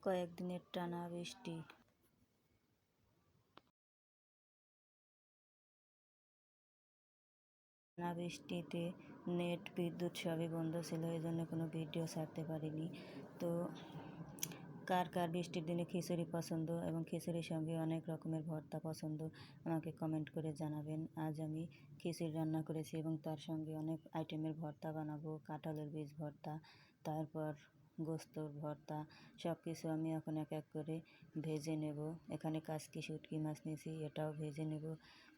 কয়েকদিনের টানা বৃষ্টিতে নেট বিদ্যুৎ সবই বন্ধ ছিল, এই জন্য কোনো ভিডিও ছাড়তে পারিনি। তো কার কার বৃষ্টির দিনে খিচুড়ি পছন্দ এবং খিচুড়ির সঙ্গে অনেক রকমের ভর্তা পছন্দ আমাকে কমেন্ট করে জানাবেন। আজ আমি খিচুড়ি রান্না করেছি এবং তার সঙ্গে অনেক আইটেমের ভর্তা বানাবো। কাঁঠালের বীজ ভর্তা, তারপর গোস্তর ভর্তা, সব কিছু আমি এখন এক এক করে ভেজে নেব। এখানে কাচকি শুটকি মাছ নিয়েছি, এটাও ভেজে নেব।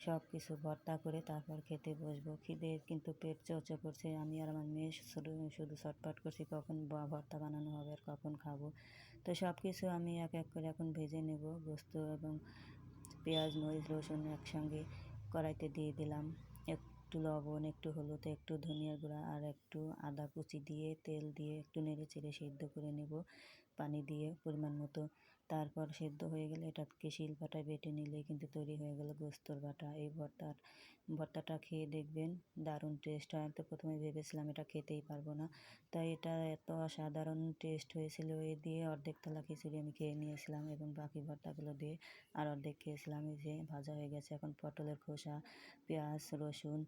সব কিছু ভর্তা করে তারপর খেতে বসবো। খিদে কিন্তু পেট চৌচো করছে। আমি আর আমার মেয়ে শুধু ছটফট করছি কখন ভর্তা বানানো হবে আর কখন খাবো। তো সব কিছু আমি এক এক করে এখন ভেজে নেব। গোস্ত এবং পেঁয়াজ, মরিচ, রসুন একসঙ্গে কড়াইতে দিয়ে দিলাম। একটু লবণ, একটু হলুদ, একটু ধনিয়ার গুঁড়া আর একটু আদা কুচি দিয়ে তেল দিয়ে একটু নেড়ে চেড়ে সিদ্ধ করে নেব পানি দিয়ে পরিমাণ মতো। তারপর সেদ্ধ হয়ে গেলে এটাকে শিলপাটায় বেটে নিলে কিন্তু তৈরি হয়ে গেল গোস্তর বাটা। এই ভর্তাটা খেয়ে দেখবেন, দারুণ টেস্ট হয়। তো প্রথমে ভেবেছিলাম এটা খেতেই পারবো না, তাই এটা এত অসাধারণ টেস্ট হয়েছিল। এ দিয়ে অর্ধেক থালা খিচুড়ি আমি খেয়ে নিয়েছিলাম এবং বাকি ভর্তাগুলো দিয়ে আর অর্ধেক খেয়েছিলাম। এই যে ভাজা হয়ে গেছে। এখন পটলের খোসা, পেঁয়াজ, রসুন,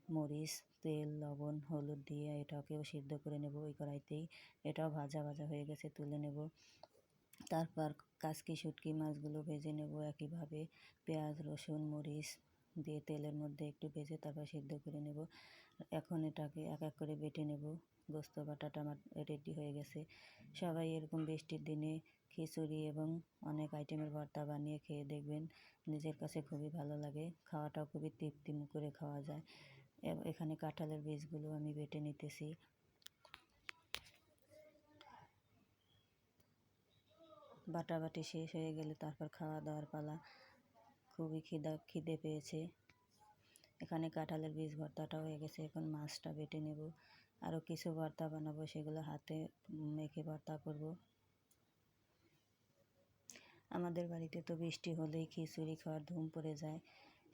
মরিচ, তেল, লবণ, হলুদ দিয়ে এটাকেও সিদ্ধ করে নেব ওই কড়াইতেই। এটাও ভাজা হয়ে গেছে, তুলে নেব। তারপর কাচকি শুটকি মাছগুলো ভেজে নেব একইভাবে। পেঁয়াজ, রসুন, মরিচ দিয়ে তেলের মধ্যে একটু ভেজে তারপর সিদ্ধ করে নেব। এখন এটাকে এক এক করে বেটে নেব। গোস্ত বাটাটা আমার রেডি হয়ে গেছে। সবাই এরকম বৃষ্টির দিনে খিচুড়ি এবং অনেক আইটেমের ভর্তা বানিয়ে খেয়ে দেখবেন, নিজের কাছে খুবই ভালো লাগে। খাওয়াটাও খুবই তৃপ্তি করে খাওয়া যায়। এখানে কাঁঠালের বীজগুলো আমি বেটে নিতেছি। বাটাবাটি শেষ হয়ে গেলে তারপর খাওয়া দাওয়ার পালা। খুবই খিদে পেয়েছে। এখানে কাঁঠালের বীজ ভর্তাটাও হয়ে গেছে। এখন মাছটা বেটে নেব। আরও কিছু ভর্তা বানাবো, সেগুলো হাতে মেখে ভর্তা করব। আমাদের বাড়িতে তো বৃষ্টি হলেই খিচুড়ি খাওয়ার ধুম পড়ে যায়।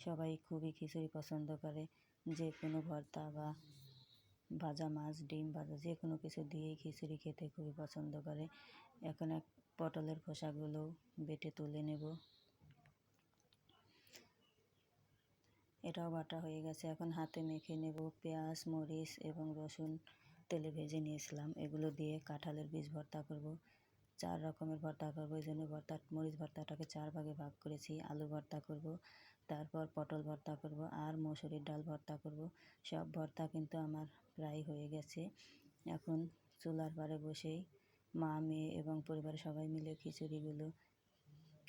সবাই খুবই খিচুড়ি পছন্দ করে। যে কোনো ভর্তা বা ভাজা মাছ, ডিম ভাজা যে কোনো কিছু দিয়েই খিচুড়ি খেতে খুবই পছন্দ করে। এখন পটলের খোসাগুলো বেটে তুলে নেব। এটাও বাটা হয়ে গেছে। এখন হাতে মেখে নেব। পেঁয়াজ, মরিচ এবং রসুন তেলে ভেজে নিয়েছিলাম, এগুলো দিয়ে কাঁঠালের বীজ ভর্তা করব। 4 রকমের ভর্তা করব, এই জন্য মরিচ ভর্তাটাকে 4 ভাগে ভাগ করেছি। আলু ভর্তা করব, তারপর পটল ভর্তা করব আর মসুরির ডাল ভর্তা করব। সব ভর্তা কিন্তু আমার প্রায় হয়ে গেছে। এখন চুলার পাড়ে বসেই মা, মেয়ে এবং পরিবারের সবাই মিলে খিচুড়িগুলো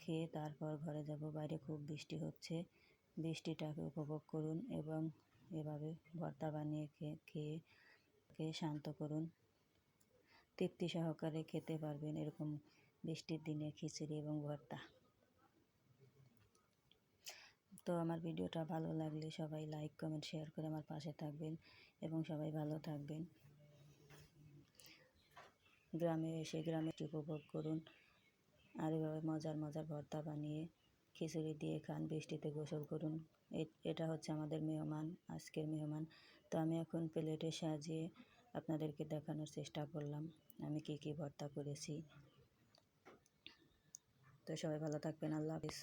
খেয়ে তারপর ঘরে যাব। বাইরে খুব বৃষ্টি হচ্ছে, বৃষ্টিটাকে উপভোগ করুন এবং এভাবে ভর্তা বানিয়ে খেয়ে শান্ত করুন। তৃপ্তি সহকারে খেতে পারবেন এরকম বৃষ্টির দিনে খিচুড়ি এবং ভর্তা। তো আমার ভিডিওটা ভালো লাগলে সবাই লাইক, কমেন্ট, শেয়ার করে আমার পাশে থাকবেন এবং সবাই ভালো থাকবেন। গ্রামে এসে গ্রামে উপভোগ করুন আর এভাবে মজার ভর্তা বানিয়ে খিচুড়ি দিয়ে খান, বৃষ্টিতে গোসল করুন। এটা হচ্ছে আমাদের মেহমান, আজকের মেহমান। তো আমি এখন প্লেটে সাজিয়ে আপনাদেরকে দেখানোর চেষ্টা করলাম আমি কী ভর্তা করেছি। তো সবাই ভালো থাকবেন। আল্লাহ হাফিজ।